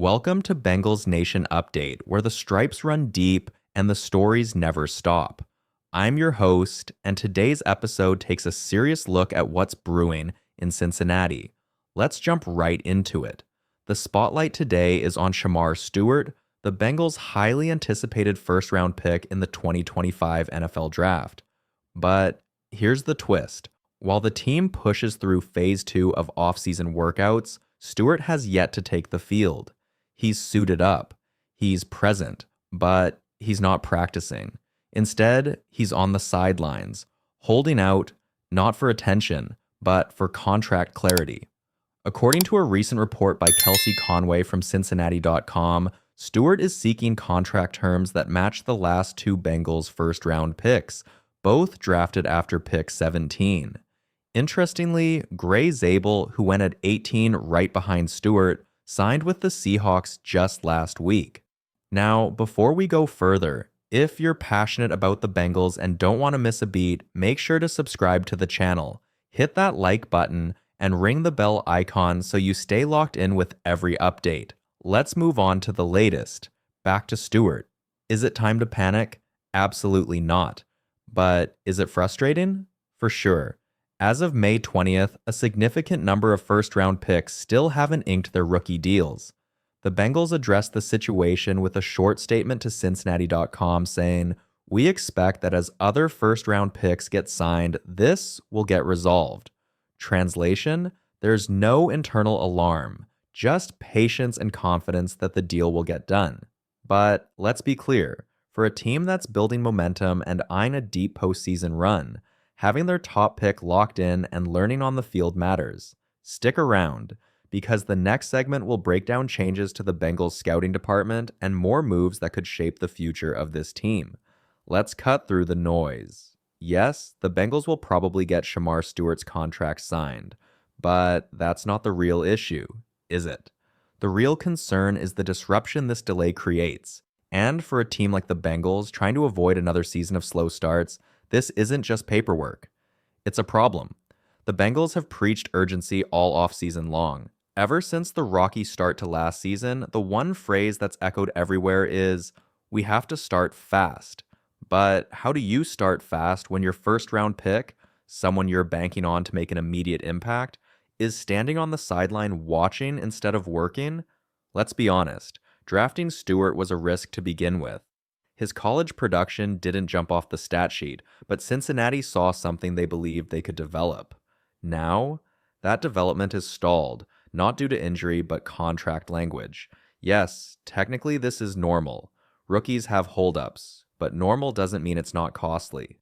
Welcome to Bengals Nation Update, where the stripes run deep and the stories never stop. I'm your host, and today's episode takes a serious look at what's brewing in Cincinnati. Let's jump right into it. The spotlight today is on Shamar Stewart, the Bengals' highly anticipated first-round pick in the 2025 NFL Draft. But here's the twist. While the team pushes through Phase 2 of offseason workouts, Stewart has yet to take the field. He's suited up, he's present, but he's not practicing. Instead, he's on the sidelines, holding out, not for attention, but for contract clarity. According to a recent report by Kelsey Conway from Cincinnati.com, Stewart is seeking contract terms that match the last two Bengals first-round picks, both drafted after pick 17. Interestingly, Gray Zabel, who went at 18 right behind Stewart, signed with the Seahawks just last week. Now, before we go further, if you're passionate about the Bengals and don't want to miss a beat, make sure to subscribe to the channel, hit that like button, and ring the bell icon so you stay locked in with every update. Let's move on to the latest. Back to Stewart. Is it time to panic? Absolutely not. But is it frustrating? For sure. As of May 20th, a significant number of first-round picks still haven't inked their rookie deals. The Bengals addressed the situation with a short statement to Cincinnati.com saying, "We expect that as other first-round picks get signed, this will get resolved." Translation, there's no internal alarm, just patience and confidence that the deal will get done. But let's be clear, for a team that's building momentum and eyeing a deep postseason run, having their top pick locked in and learning on the field matters. Stick around, because the next segment will break down changes to the Bengals scouting department and more moves that could shape the future of this team. Let's cut through the noise. Yes, the Bengals will probably get Shamar Stewart's contract signed, but that's not the real issue, is it? The real concern is the disruption this delay creates. And for a team like the Bengals trying to avoid another season of slow starts, this isn't just paperwork. It's a problem. The Bengals have preached urgency all offseason long. Ever since the rocky start to last season, the one phrase that's echoed everywhere is, "We have to start fast." But how do you start fast when your first-round pick, someone you're banking on to make an immediate impact, is standing on the sideline watching instead of working? Let's be honest, drafting Stewart was a risk to begin with. His college production didn't jump off the stat sheet, but Cincinnati saw something they believed they could develop. Now, that development is stalled, not due to injury, but contract language. Yes, technically this is normal. Rookies have holdups, but normal doesn't mean it's not costly.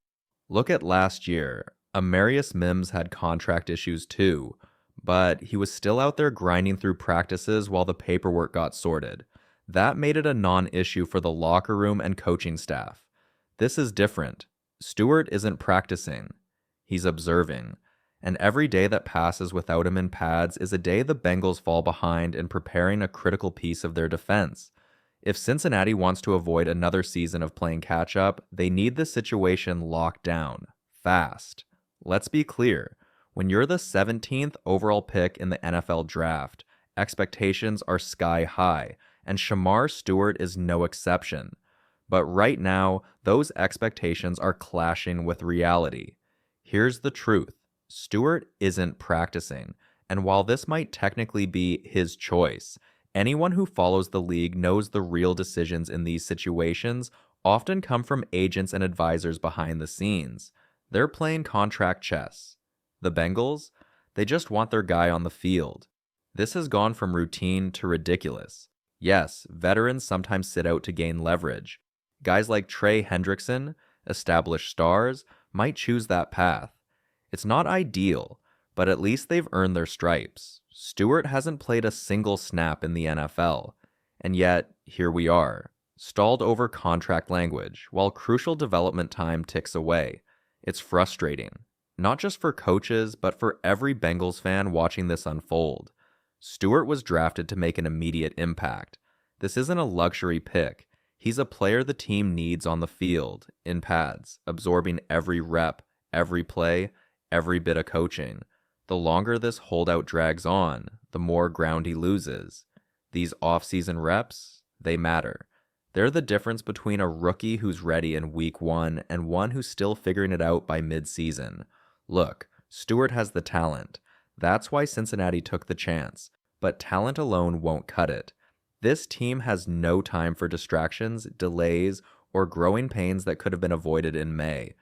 Look at last year. Amarius Mims had contract issues too, but he was still out there grinding through practices while the paperwork got sorted. That made it a non-issue for the locker room and coaching staff. This is different. Stewart isn't practicing. He's observing. And every day that passes without him in pads is a day the Bengals fall behind in preparing a critical piece of their defense. If Cincinnati wants to avoid another season of playing catch-up, they need the situation locked down, fast. Let's be clear. When you're the 17th overall pick in the NFL Draft, expectations are sky high, and Shamar Stewart is no exception. But right now, those expectations are clashing with reality. Here's the truth. Stewart isn't practicing, and while this might technically be his choice, anyone who follows the league knows the real decisions in these situations often come from agents and advisors behind the scenes. They're playing contract chess. The Bengals? They just want their guy on the field. This has gone from routine to ridiculous. Yes, veterans sometimes sit out to gain leverage. Guys like Trey Hendrickson, established stars, might choose that path. It's not ideal, but at least they've earned their stripes. Stewart hasn't played a single snap in the NFL, and yet, here we are, stalled over contract language, while crucial development time ticks away. It's frustrating, not just for coaches, but for every Bengals fan watching this unfold. Stewart was drafted to make an immediate impact. This isn't a luxury pick. He's a player the team needs on the field, in pads, absorbing every rep, every play, every bit of coaching. The longer this holdout drags on, the more ground he loses. These offseason reps, they matter. They're the difference between a rookie who's ready in week one and one who's still figuring it out by mid-season. Look, Stewart has the talent. That's why Cincinnati took the chance. But talent alone won't cut it. This team has no time for distractions, delays, or growing pains that could have been avoided in May.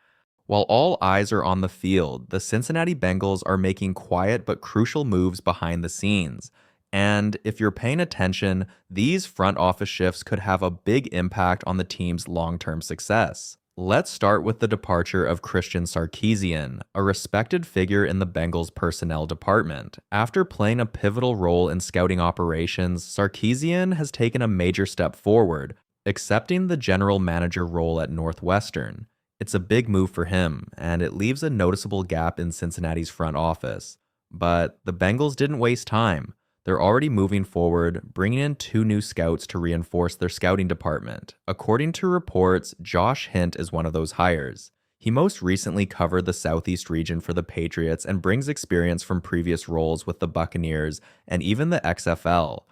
While all eyes are on the field, the Cincinnati Bengals are making quiet but crucial moves behind the scenes. And if you're paying attention, these front office shifts could have a big impact on the team's long-term success. Let's start with the departure of Christian Sarkisian, a respected figure in the Bengals personnel department. After playing a pivotal role in scouting operations, Sarkisian has taken a major step forward, accepting the general manager role at Northwestern. It's a big move for him, and it leaves a noticeable gap in Cincinnati's front office. But the Bengals didn't waste time. They're already moving forward, bringing in 2 new scouts to reinforce their scouting department. According to reports, Josh Hint is one of those hires. He most recently covered the Southeast region for the Patriots and brings experience from previous roles with the Buccaneers and even the XFL.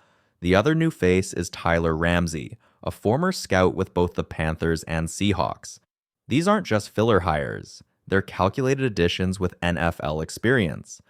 The other new face is Tyler Ramsey, a former scout with both the Panthers and Seahawks. These aren't just filler hires. They're calculated additions with NFL experience.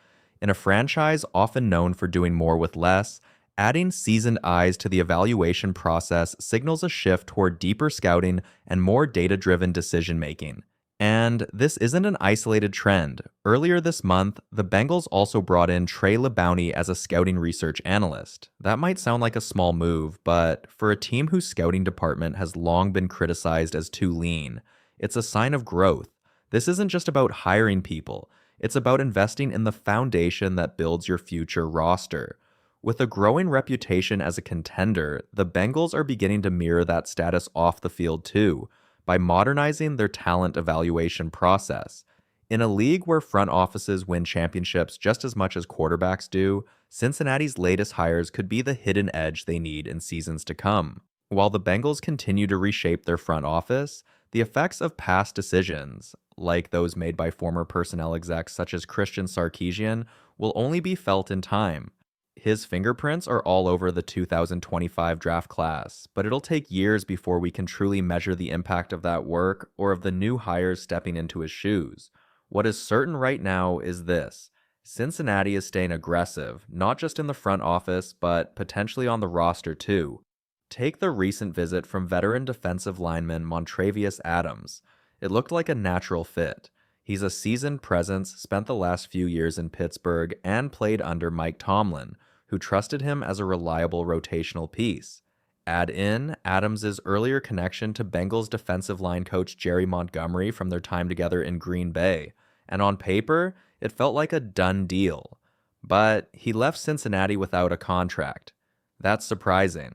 In a franchise often known for doing more with less, adding seasoned eyes to the evaluation process signals a shift toward deeper scouting and more data-driven decision-making. And this isn't an isolated trend. Earlier this month, the Bengals also brought in Trey LeBounty as a scouting research analyst. That might sound like a small move, but for a team whose scouting department has long been criticized as too lean, it's a sign of growth. This isn't just about hiring people. It's about investing in the foundation that builds your future roster. With a growing reputation as a contender, the Bengals are beginning to mirror that status off the field too, by modernizing their talent evaluation process. In a league where front offices win championships just as much as quarterbacks do, Cincinnati's latest hires could be the hidden edge they need in seasons to come. While the Bengals continue to reshape their front office, the effects of past decisions, like those made by former personnel execs such as Christian Sarkisian, will only be felt in time. His fingerprints are all over the 2025 draft class, but it'll take years before we can truly measure the impact of that work or of the new hires stepping into his shoes. What is certain right now is this: Cincinnati is staying aggressive, not just in the front office, but potentially on the roster too. Take the recent visit from veteran defensive lineman Montravius Adams. It looked like a natural fit. He's a seasoned presence, spent the last few years in Pittsburgh, and played under Mike Tomlin, who trusted him as a reliable rotational piece. Add in Adams' earlier connection to Bengals defensive line coach Jerry Montgomery from their time together in Green Bay, and on paper, it felt like a done deal. But he left Cincinnati without a contract. That's surprising.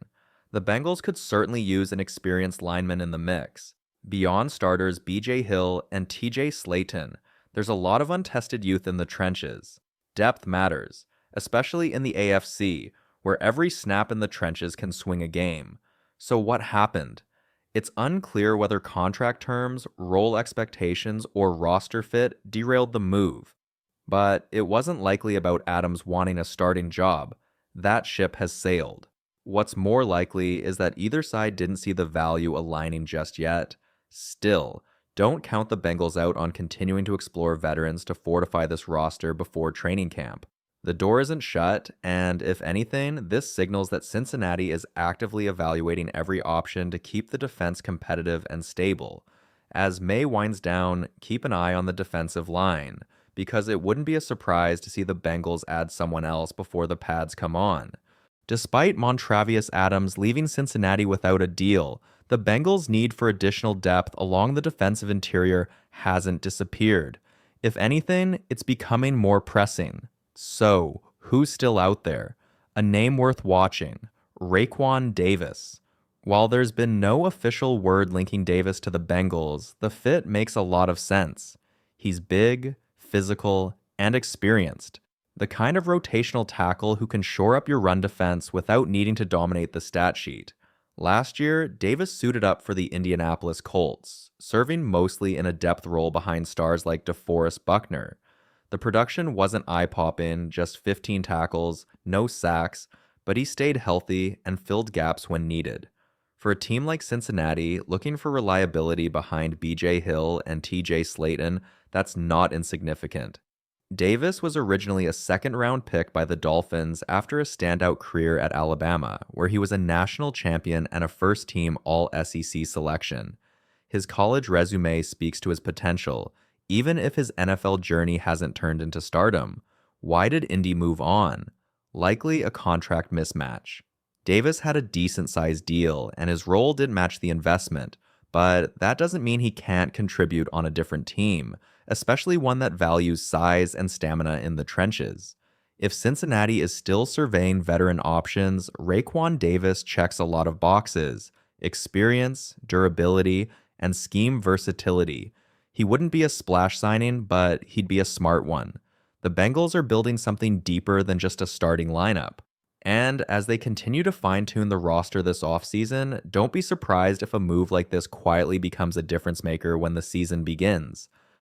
The Bengals could certainly use an experienced lineman in the mix. Beyond starters BJ Hill and TJ Slayton, there's a lot of untested youth in the trenches. Depth matters, especially in the AFC, where every snap in the trenches can swing a game. So what happened? It's unclear whether contract terms, role expectations, or roster fit derailed the move. But it wasn't likely about Adams wanting a starting job. That ship has sailed. What's more likely is that either side didn't see the value aligning just yet. Still, don't count the Bengals out on continuing to explore veterans to fortify this roster before training camp. The door isn't shut, and if anything, this signals that Cincinnati is actively evaluating every option to keep the defense competitive and stable. As May winds down, keep an eye on the defensive line, because it wouldn't be a surprise to see the Bengals add someone else before the pads come on. Despite Montravius Adams leaving Cincinnati without a deal, the Bengals' need for additional depth along the defensive interior hasn't disappeared. If anything, it's becoming more pressing. So, who's still out there? A name worth watching: Raekwon Davis. While there's been no official word linking Davis to the Bengals, the fit makes a lot of sense. He's big, physical, and experienced. The kind of rotational tackle who can shore up your run defense without needing to dominate the stat sheet. Last year, Davis suited up for the Indianapolis Colts, serving mostly in a depth role behind stars like DeForest Buckner. The production wasn't eye-popping, just 15 tackles, no sacks, but he stayed healthy and filled gaps when needed. For a team like Cincinnati, looking for reliability behind BJ Hill and TJ Slayton, that's not insignificant. Davis was originally a second-round pick by the Dolphins after a standout career at Alabama, where he was a national champion and a first-team All-SEC selection. His college resume speaks to his potential, even if his NFL journey hasn't turned into stardom. Why did Indy move on? Likely a contract mismatch. Davis had a decent-sized deal, and his role didn't match the investment, but that doesn't mean he can't contribute on a different team, especially one that values size and stamina in the trenches. If Cincinnati is still surveying veteran options, Raekwon Davis checks a lot of boxes: experience, durability, and scheme versatility. He wouldn't be a splash signing, but he'd be a smart one. The Bengals are building something deeper than just a starting lineup. And as they continue to fine-tune the roster this offseason, don't be surprised if a move like this quietly becomes a difference maker when the season begins.